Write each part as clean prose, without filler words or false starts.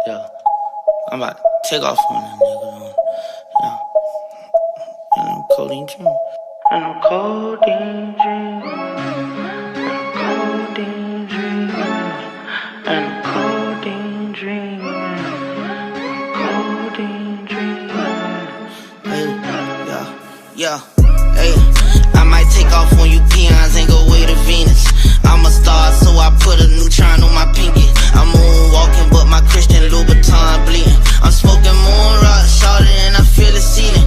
Yeah, I'm about to take off on that nigga. Yeah, and I'm codeine dream. And I'm codeine dream. Codeine dream. And I'm codeine dream. Codeine dream. Hey, yeah, hey. I might take off on you peons and go way to Venus. I'm a star, so I put a neutron on my pinky. I'm moonwalking, but my Christian Louboutin bleeding. I'm smoking moon rock, shorter and I feel it seeding.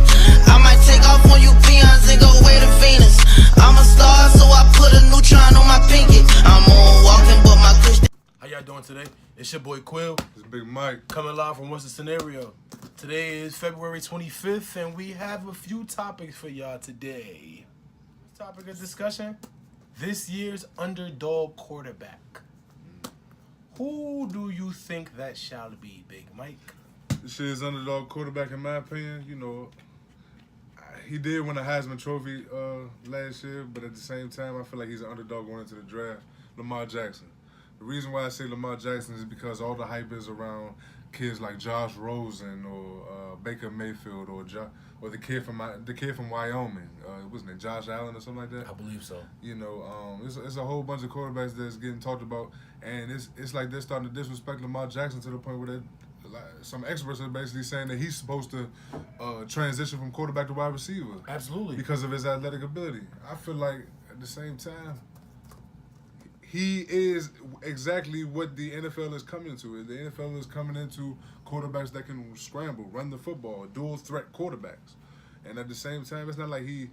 I might take off on you peons and go way to Venus. I'm a star, so I put a neutron on my pinky. I'm moonwalking, but my Christian. How y'all doing today? It's your boy Quil. It's Big Mike. Coming live from What's the Scenario. Today is February 25th, and we have a few topics for y'all today. Topic of discussion: this year's underdog quarterback. Who do you think that shall be, Big Mike? This year's underdog quarterback, in my opinion, you know, he did win a Heisman Trophy last year, but at the same time, I feel like he's an underdog going into the draft. Lamar Jackson. The reason why I say Lamar Jackson is because all the hype is around kids like Josh Rosen or Baker Mayfield or the kid from Wyoming. Wasn't it Josh Allen or something like that? I believe so. You know, it's a whole bunch of quarterbacks that's getting talked about, and it's like they're starting to disrespect Lamar Jackson to the point where some experts are basically saying that he's supposed to transition from quarterback to wide receiver. Absolutely. Because of his athletic ability. I feel like at the same time, he is exactly what the NFL is coming to. The NFL is coming into quarterbacks that can scramble, run the football, dual threat quarterbacks. And at the same time, it's not like he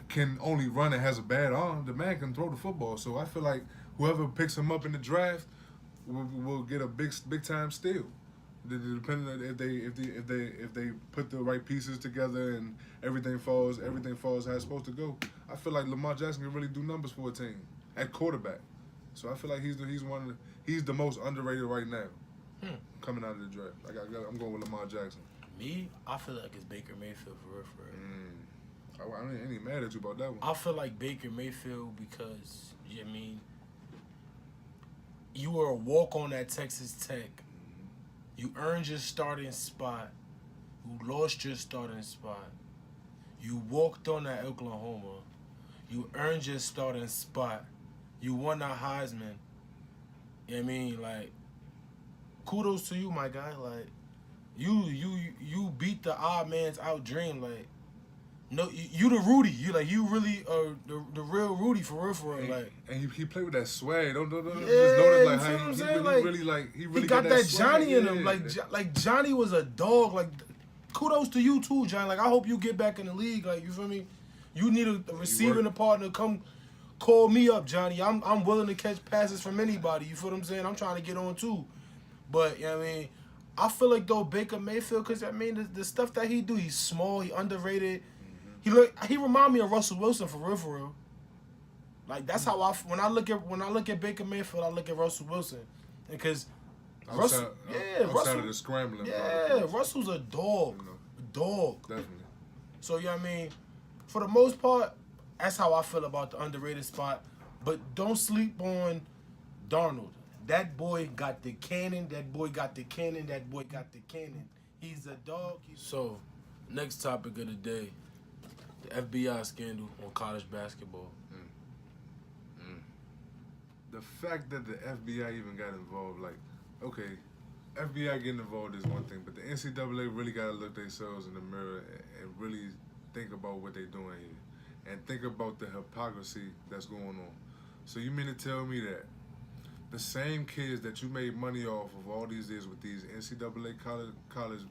can only run and has a bad arm. The man can throw the football. So I feel like whoever picks him up in the draft will get a big time steal. Depending on if they put the right pieces together and everything falls how it's supposed to go. I feel like Lamar Jackson can really do numbers for a team at quarterback. So I feel like he's the most underrated right now. Coming out of the draft. I'm going with Lamar Jackson. Me, I feel like it's Baker Mayfield for real. I ain't even mad at you about that one. I feel like Baker Mayfield because, you were a walk-on at Texas Tech. You earned your starting spot. You lost your starting spot. You walked on at Oklahoma. You earned your starting spot. You won that Heisman. You know what I mean? Like, kudos to you, my guy. Like, you beat the odd man's out dream. Like, no, you the Rudy. You really the real Rudy for real. Like, and he played with that swag. Don't just yeah, notice like you how feel he what I'm really saying? he really got that swag. Johnny in him. Like Johnny was a dog. Like, kudos to you too, Johnny. Like, I hope you get back in the league. Like, you feel me? You need a receiving partner. Come call me up, Johnny. I'm willing to catch passes from anybody. You feel what I'm saying? I'm trying to get on too. But, you know what I mean? I feel like, though, Baker Mayfield, because, I mean, the stuff that he do, he's small, he underrated. He remind me of Russell Wilson for real. Like, that's how when I look at Baker Mayfield, I look at Russell Wilson. Because outside of the scrambling. Russell's a dog. You know, A dog. definitely. So, you know what I mean? For the most part, that's how I feel about the underrated spot. But don't sleep on Darnold. That boy got the cannon. He's a dog. So, next topic of the day, the FBI scandal on college basketball. The fact that the FBI even got involved, like, okay, FBI getting involved is one thing, but the NCAA really got to look themselves in the mirror and really think about what they're doing here. And think about the hypocrisy that's going on. So you mean to tell me that the same kids that you made money off of all these years with these NCAA college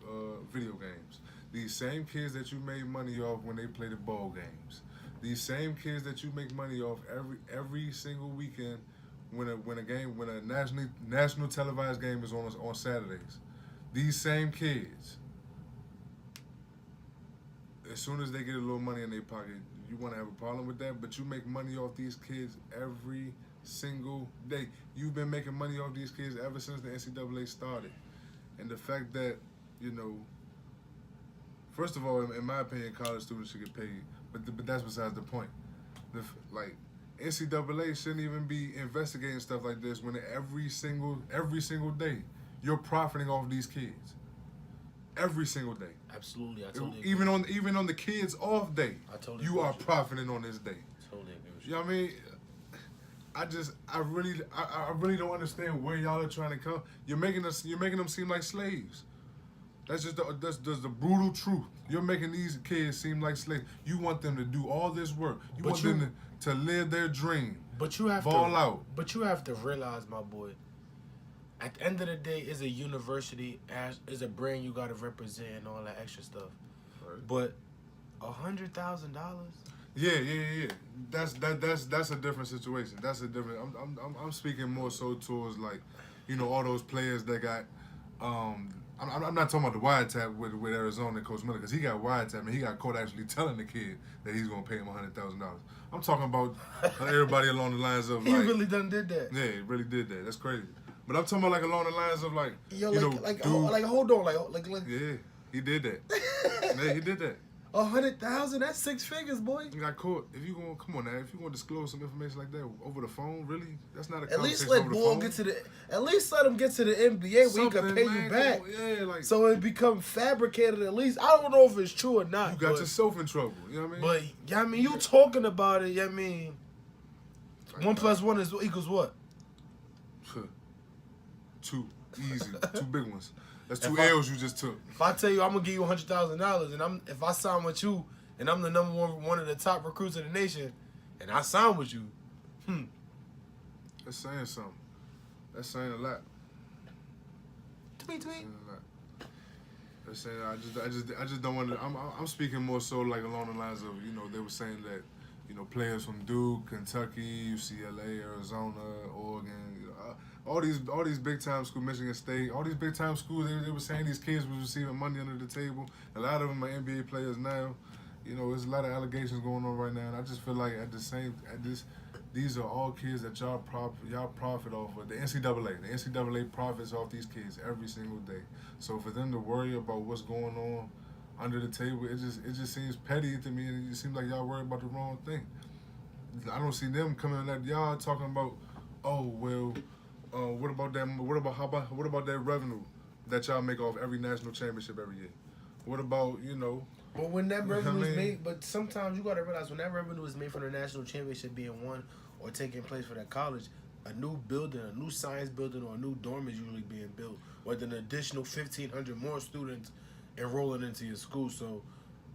video games, these same kids that you made money off when they play the ball games, these same kids that you make money off every single weekend when a national televised game is on Saturdays, these same kids, as soon as they get a little money in their pocket, you want to have a problem with that, but you make money off these kids every single day. You've been making money off these kids ever since the NCAA started. And the fact that, first of all, in my opinion, college students should get paid, but that's besides the point. NCAA shouldn't even be investigating stuff like this when every single day you're profiting off these kids every single day. Absolutely, I totally agree. Even on the kids' off day, I totally you agree are with you. profiting on this day. Totally agree with You know what I mean? I really don't understand where y'all are trying to come. You're making them seem like slaves. That's just the brutal truth. You're making these kids seem like slaves. You want them to do all this work. You want them to live their dream. But you have ball out. But you have to realize, my boy, at the end of the day, it's a university, is a brand you got to represent and all that extra stuff. Right. But $100,000. Yeah. That's a different situation. That's a different. I'm speaking more so towards like, you know, all those players that got. I'm not talking about the wiretap with Arizona and Coach Miller, because he got wiretap and he got caught actually telling the kid that he's gonna pay him $100,000. I'm talking about everybody along the lines of like. He really done did that. Yeah, he really did that. That's crazy. But I'm talking about like along the lines of like, Yo, you know, hold on, like. Yeah, he did that. Yeah, he did that. 100,000, that's 6 figures, boy. You got caught. If you gonna come on now, if you gonna disclose some information like that over the phone, really, that's not a At conversation least let over the Ball phone. get to the. At least let him get to the NBA where he can pay you back. Yeah, like So it become fabricated. At least I don't know if it's true or not. you got yourself in trouble. You know what I mean? But yeah, I mean, you talking about it. Yeah, I mean, 1 + 1 equals what? 2 easy, 2 big ones. That's 2 If I- L's you just took. If I tell you I'm gonna give you $100,000, and if I sign with you, and I'm the number one of the top recruits in the nation, and I sign with you, That's saying something. That's saying a lot. tweet. Saying a lot. That's saying I just don't want to. I'm speaking more so like along the lines of, you know, they were saying that, you know, players from Duke, Kentucky, UCLA, Arizona, Oregon, you know, all these big time schools, Michigan State, all these big time schools, they were saying these kids was receiving money under the table. A lot of them are NBA players now. You know, there's a lot of allegations going on right now, and I just feel like these are all kids that y'all profit off of. The NCAA profits off these kids every single day. So for them to worry about what's going on under the table, it just seems petty to me, and it just seems like y'all worry about the wrong thing. I don't see them coming at y'all talking about, oh well, what about that? What about that revenue that y'all make off every national championship every year? What about, you know? But when that revenue is I mean, made, but sometimes you gotta realize when that revenue is made from the national championship being won or taking place for that college, a new building, a new science building, or a new dorm is usually being built with an additional 1,500 more students enrolling into your school. So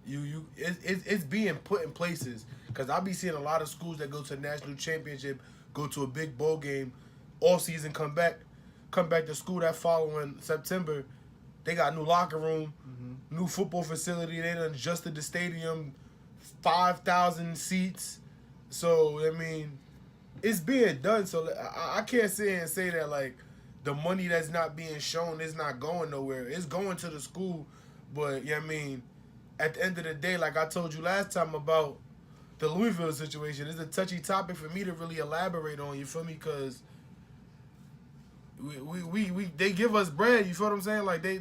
it's being put in places, because I be seeing a lot of schools that go to the national championship, go to a big bowl game, all season, come back to school that following September. They got new locker room, new football facility. They done adjusted the stadium, 5,000 seats. So I mean, it's being done. So I can't sit here and say that like the money that's not being shown is not going nowhere. It's going to the school, but yeah, I mean, at the end of the day, like I told you last time about the Louisville situation, it's a touchy topic for me to really elaborate on. You feel me? Because we they give us bread. You feel what I'm saying? Like they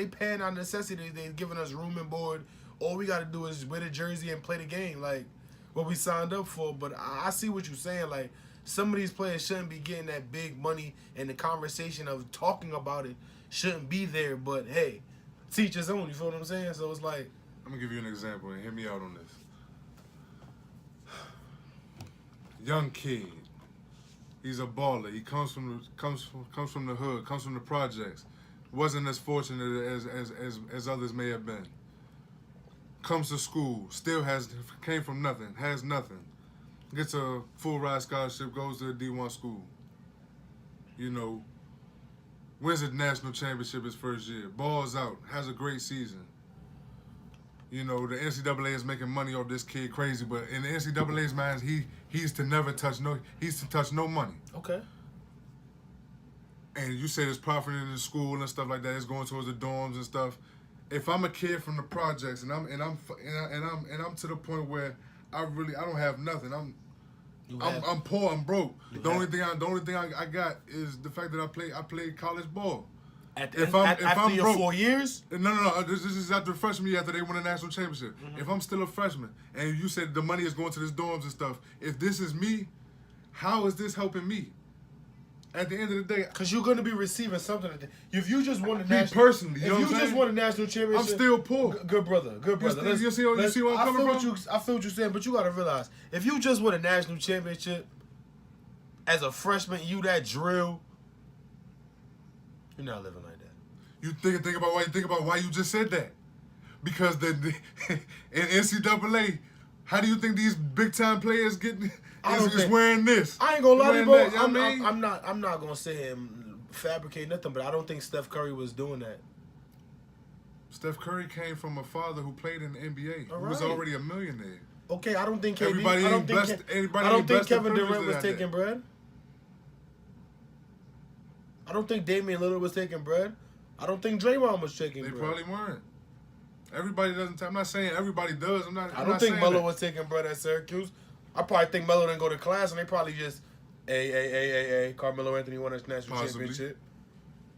paying our necessities. They giving us room and board. All we got to do is wear the jersey and play the game, like what we signed up for. But I see what you're saying. Like some of these players shouldn't be getting that big money, and the conversation of talking about it shouldn't be there. But hey, teach his own. You feel what I'm saying? So it's like, I'm gonna give you an example and hear me out on this. Young kid. He's a baller. He comes from the hood, comes from the projects. Wasn't as fortunate as others may have been. Comes to school, came from nothing, has nothing. Gets a full ride scholarship, goes to a D1 school. You know, wins a national championship his first year. Balls out, has a great season. You know, the NCAA is making money off this kid crazy, but in the NCAA's mind, he's to touch no money. okay. And you say it's profiting in the school and stuff like that, it's going towards the dorms and stuff. If I'm a kid from the projects and I'm to the point where I don't have nothing. I'm poor, I'm broke. The only thing I got is the fact that I played college ball. After your broke, 4 years? No. This is after the freshman year after they won a national championship. Mm-hmm. If I'm still a freshman and you said the money is going to these dorms and stuff, if this is me, how is this helping me? At the end of the day, because you're gonna be receiving something. If you just won the me national, personally, you know if what you I'm just saying? won the national championship, I'm still poor. Good brother. You see where I'm coming from? I feel what you're saying, but you gotta realize if you just won a national championship as a freshman, you that drill, you're not living like that. You think about why you just said that. Because in NCAA, how do you think these big time players is wearing this? I ain't gonna lie to you, bro. That, you know what I mean? I'm not gonna say and fabricate nothing, but I don't think Steph Curry was doing that. Steph Curry came from a father who played in the NBA, who was right. already a millionaire. Okay, I don't think KD. Everybody I don't ain't think, blessed- everybody I don't ain't think blessed and Kevin Durant privileged was to have taking that. bread. I don't think Damian Lillard was taking bread. I don't think Draymond was taking They bread. probably weren't. Everybody doesn't. I'm not saying everybody does. I'm I not don't think saying Melo that. was taking bread at Syracuse. I probably think Melo didn't go to class, and they probably just, hey, Carmelo Anthony won a national Possibly. championship.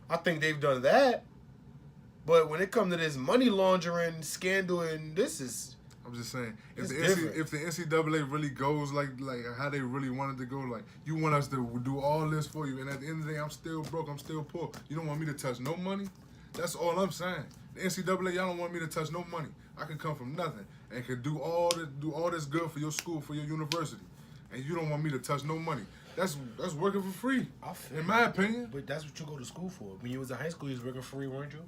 I think they've done that. But when it comes to this money laundering scandal, and this is... I'm just saying, It's if the NCAA really goes like how they really wanted to go, like you want us to do all this for you, and at the end of the day, I'm still broke, I'm still poor. You don't want me to touch no money. That's all I'm saying. The NCAA, y'all don't want me to touch no money. I can come from nothing and can do all this good for your school, for your university, and you don't want me to touch no money. That's working for free, in my opinion. But that's what you go to school for. When you was in high school, you was working free, weren't you?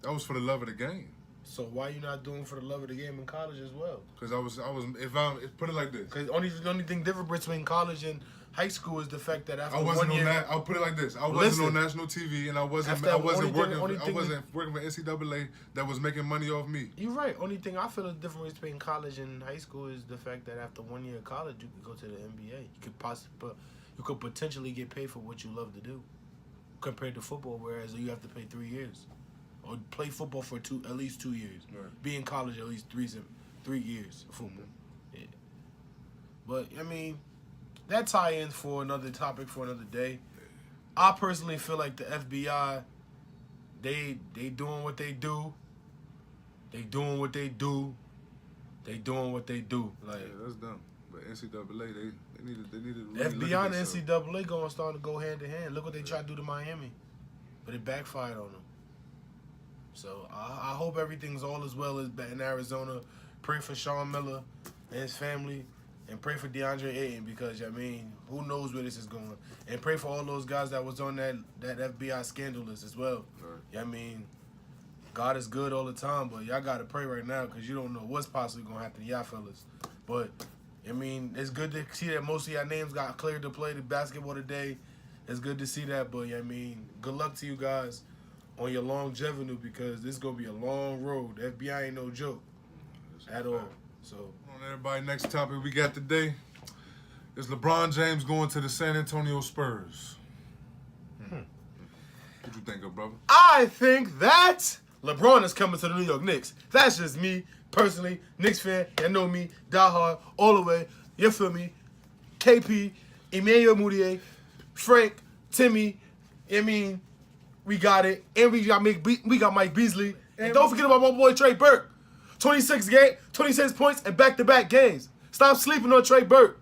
That was for the love of the game. So why you not doing for the love of the game in college as well? Because put it like this. Because the only thing different between college and high school is the fact that after I wasn't 1 on year, that. I'll put it like this. I wasn't on national TV, and I wasn't working for NCAA that was making money off me. You're right. Only thing I feel is different between college and high school is the fact that after 1 year of college, you could go to the NBA. You could potentially get paid for what you love to do, compared to football, whereas you have to pay 3 years, or play football for at least 2 years. Right. Be in college at least 3 years of football. Yeah. But I mean, that tie-in for another topic for another day. I personally feel like the FBI, they doing what they do. They doing what they do. They doing what they do. Like, Yeah, that's dumb. But NCAA, they needed to the really look FBI at and themselves. NCAA going starting to go hand in hand. Look what they tried to do to Miami, but it backfired on them. So I hope everything's all as well as in Arizona. Pray for Sean Miller and his family, and pray for DeAndre Ayton because I mean, who knows where this is going? And pray for all those guys that was on that FBI scandal list as well. Right. Yeah, I mean, God is good all the time, but y'all gotta pray right now because you don't know what's possibly gonna happen to y'all fellas. But I mean, it's good to see that most of y'all names got cleared to play the basketball today. It's good to see that, but I mean, good luck to you guys on your longevity because this is gonna be a long road. The FBI ain't no joke at all. So On everybody, next topic we got today is LeBron James going to the San Antonio Spurs. What you think of, brother? I think that LeBron is coming to the New York Knicks. That's just me personally, Knicks fan. You know me, diehard all the way. You feel me? KP, Emmanuel Mudiay, Frank, Timmy. I mean, we got it, and we got Mike Beasley, and don't forget about my boy Trey Burke. 26 points in back-to-back games. Stop sleeping on Trey Burke.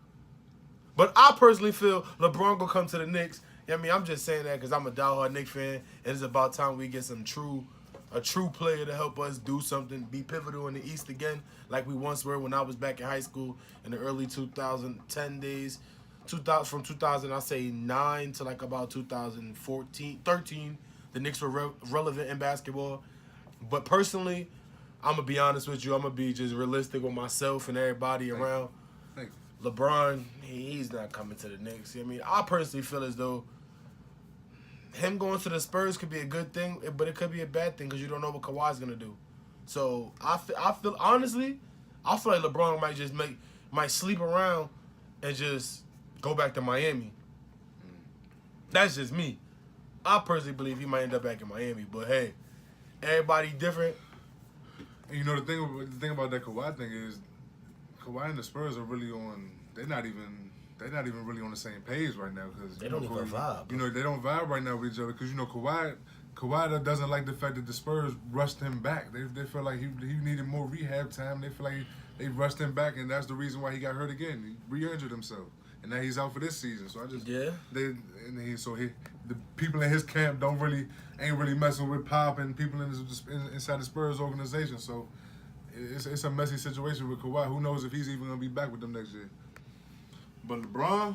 But I personally feel LeBron gonna come to the Knicks. I mean, I'm just saying that because I'm a diehard Knicks fan, and it's about time we get a true player to help us do something, be pivotal in the East again, like we once were when I was back in high school in the early 2010 days. From 2009 to like about 2014, 13, the Knicks were relevant in basketball. But personally, I'm going to be honest with you. I'm going to be just realistic with myself and everybody around. Thank you. LeBron, he's not coming to the Knicks. I mean, I personally feel as though him going to the Spurs could be a good thing, but it could be a bad thing because you don't know what Kawhi's going to do. So I feel honestly, I feel like LeBron might sleep around and just go back to Miami. That's just me. I personally believe he might end up back in Miami. But hey, everybody different. And you know the thing about that Kawhi thing is, Kawhi and the Spurs are really on. They're not even really on the same page right now because They don't even vibe. You know they don't vibe right now with each other because you know Kawhi doesn't like the fact that the Spurs rushed him back. They feel like he needed more rehab time. They feel like they rushed him back, and that's the reason why he got hurt again. He re-injured himself, and now he's out for this season. So yeah. The people in his camp ain't really messing with Pop and people inside the Spurs organization. So it's a messy situation with Kawhi. Who knows if he's even gonna be back with them next year? But LeBron,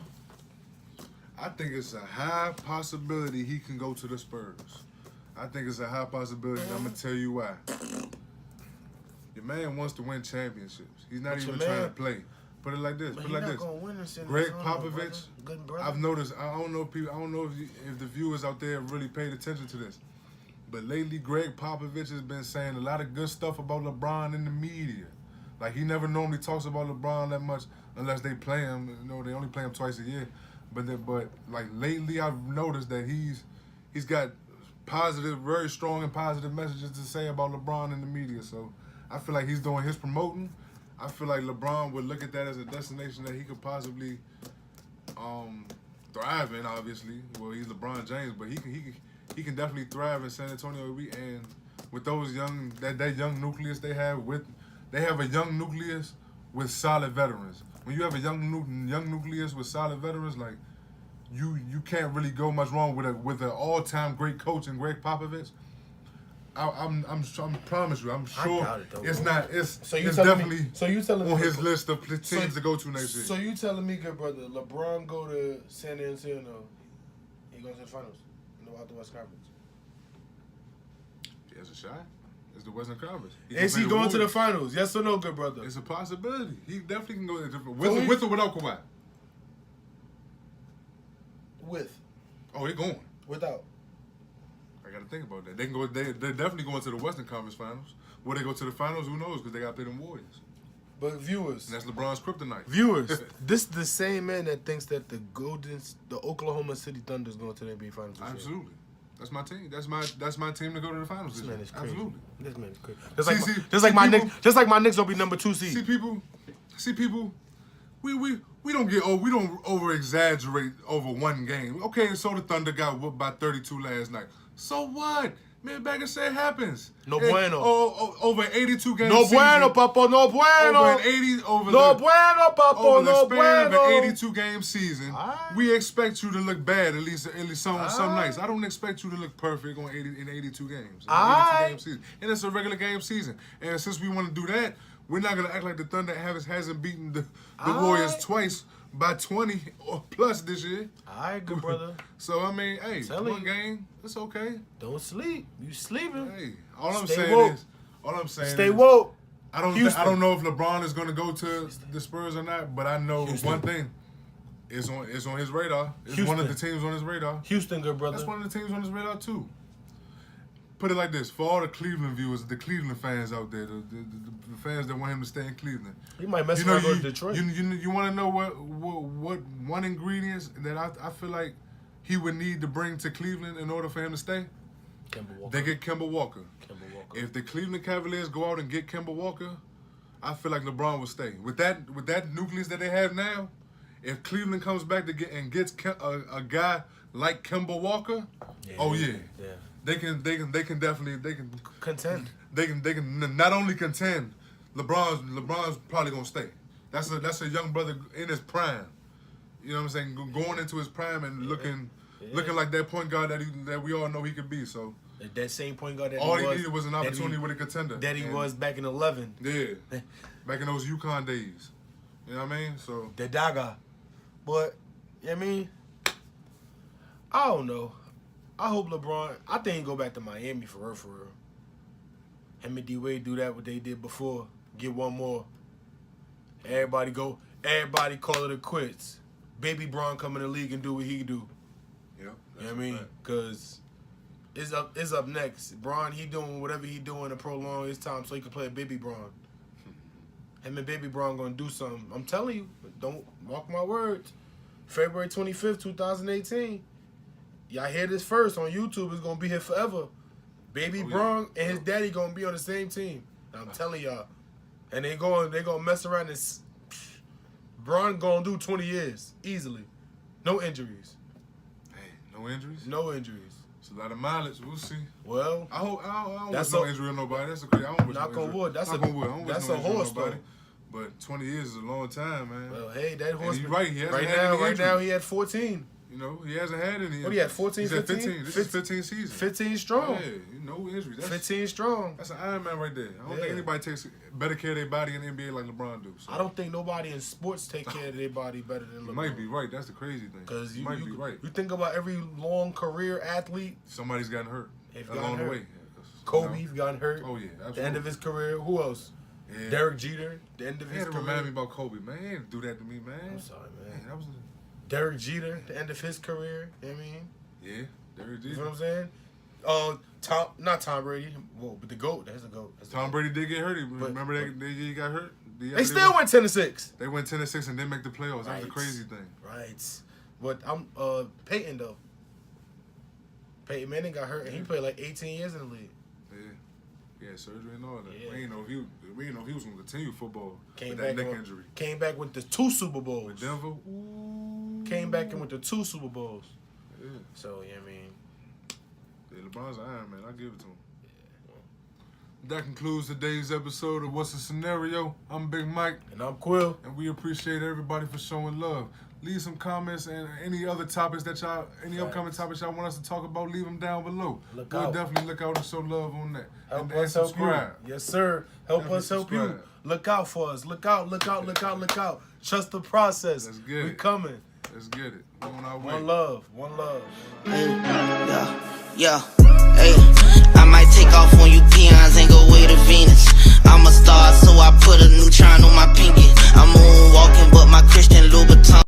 I think it's a high possibility he can go to the Spurs. I think it's a high possibility. And I'm gonna tell you why. Your man wants to win championships. He's not even trying to play. Put it like this. Put it like this. Greg Popovich. I've noticed. I don't know if the viewers out there really paid attention to this, but lately Greg Popovich has been saying a lot of good stuff about LeBron in the media. Like he never normally talks about LeBron that much unless they play him. You know, they only play him twice a year. But like lately, I've noticed that he's got positive, very strong and positive messages to say about LeBron in the media. So I feel like he's doing his promoting. I feel like LeBron would look at that as a destination that he could possibly thrive in. Obviously, well, he's LeBron James, but he can definitely thrive in San Antonio. And with those that young nucleus they have a young nucleus with solid veterans. When you have a young nucleus with solid veterans, like you can't really go much wrong with an all-time great coach in Greg Popovich. I'm promise you, I'm sure I doubt it, though, it's bro. not. It's definitely on his list of teams to go to next year. So you telling me, good brother, LeBron go to San Antonio, he goes to the finals, out the West Conference. He has a shot. It's the Western Conference. Is he going to the finals? Yes or no, good brother? It's a possibility. He definitely can go to the different with or without Kawhi. With. Oh, he going. Without. I got to think about that. They can go. They're definitely going to the Western Conference Finals. Will they go to the finals? Who knows? Because they got to play them Warriors. But viewers, and that's LeBron's kryptonite. Viewers, this is the same man that thinks that the Oklahoma City Thunder is going to the NBA Finals. Absolutely, that's my team. That's my team to go to the finals. This man is crazy. Absolutely, this man is crazy. Just like my Knicks don't be number 2 seed. See people. We don't over exaggerate over one game. Okay, so the Thunder got whooped by 32 last night. So what? Man, back and say it happens. No bueno. Over 82 games. No bueno, Papo. No bueno. Over bueno, Papo. Over the no span bueno. of an 82 game season, we expect you to look bad at least some nights. I don't expect you to look perfect in 82 games. 82 game season, and it's a regular game season. And since we want to do that, we're not gonna act like the Thunder hasn't beaten the Warriors twice by 20 or plus this year. All right, good brother. So, I mean, hey, one game, it's okay. Don't sleep. You sleeping. Hey, all I'm saying Stay is, woke. I don't know if LeBron is going to go to the Spurs or not, but I know one thing. It's on his radar. It's one of the teams on his radar. Houston, good brother. That's one of the teams on his radar, too. Put it like this, for all the Cleveland viewers, the Cleveland fans out there, the fans that want him to stay in Cleveland. He might mess around with Detroit. You want to know what one ingredient that I feel like he would need to bring to Cleveland in order for him to stay? Kemba Walker. They get Kemba Walker. If the Cleveland Cavaliers go out and get Kemba Walker, I feel like LeBron will stay. With that nucleus that they have now, if Cleveland comes back and gets a guy like Kemba Walker, yeah. They can definitely contend. They can not only contend. LeBron's probably gonna stay. That's a young brother in his prime. You know what I'm saying? Going into his prime and looking like that point guard that we all know he could be. So that same point guard that all he needed was an opportunity with a contender. That he was back in 11. Yeah, back in those UConn days. You know what I mean? So the Daga, but you know what I mean, I don't know. I hope LeBron, I think he go back to Miami for real. Him and D-Wade do that what they did before. Get one more. Everybody call it a quits. Baby Bron come in the league and do what he do. Yeah. You know what I mean? Because it's up next. Bron, he doing whatever he doing to prolong his time so he can play a Baby Bron. Him and Baby Bron gonna do something. I'm telling you, don't mark my words. February 25th, 2018. Y'all hear this first on YouTube. It's gonna be here forever. Baby Bron and his daddy gonna be on the same team. I'm telling y'all. And they gonna mess around and Bron gonna do 20 years easily. No injuries. Hey, no injuries? No injuries. It's a lot of mileage. We'll see. Well, I don't wish no injury on nobody. That's okay. I don't wish knock no on injury. wood. That's knock on wood. I don't wish that's no a injury on horse nobody. though. But 20 years is a long time, man. Well, hey, that horse. And you're right. He hasn't right had now, any right injuries. now he had 14. You know, he hasn't had any. What he had, 14, He's at 15? This is 15 season. 15 strong. Yeah, no injuries. That's, 15 strong. That's an Iron Man right there. I don't think anybody takes better care of their body in the NBA like LeBron do. So. I don't think nobody in sports take care of their body better than LeBron. You might be right. That's the crazy thing. Because you might be right. You think about every long career athlete. Somebody's gotten hurt Along the way. Kobe's gotten hurt. Oh, yeah. Absolutely. The end of his career. Who else? Yeah. Derek Jeter. The end of his career. career. Remind me about Kobe, man. He didn't do that to me, man. I'm sorry, man. That was Derek Jeter. The end of his career. You know what I mean? yeah, Derek Jeter. You know what I'm saying? Not Tom Brady. Whoa, but the GOAT. That's the GOAT. Tom Brady did get hurt. Remember that year he got hurt? They still went 10-6. They went 10-6 and didn't make the playoffs. That was the crazy thing. Right. But I'm Peyton though. Peyton Manning got hurt and he played like 18 years in the league. Yeah, surgery and all that. Yeah. We didn't know if he was going to continue football Came with back that neck injury. Came back with the 2 Super Bowls. With Denver? Ooh. Came back in with the 2 Super Bowls. Yeah. So, you know what I mean? Yeah, LeBron's an Iron Man. I'll give it to him. That concludes today's episode of What's the Scenario. I'm Big Mike. And I'm Quil. And we appreciate everybody for showing love. Leave some comments and any other topics any upcoming topics y'all want us to talk about, leave them down below. We'll definitely look out and show love on that. Help and us help subscribe. you. Yes, sir. Help Definitely us help you. subscribe. Look out for us. Look out, look out, look out, look out. Trust the process. Let's get We it. coming. Let's get it. We're on our way. One love. One love. Yeah. Hey, I might take off on you peons and go way to Venus. I'm a star, so I put a neutron on my pinky. I'm moonwalking, but my Christian Louboutin.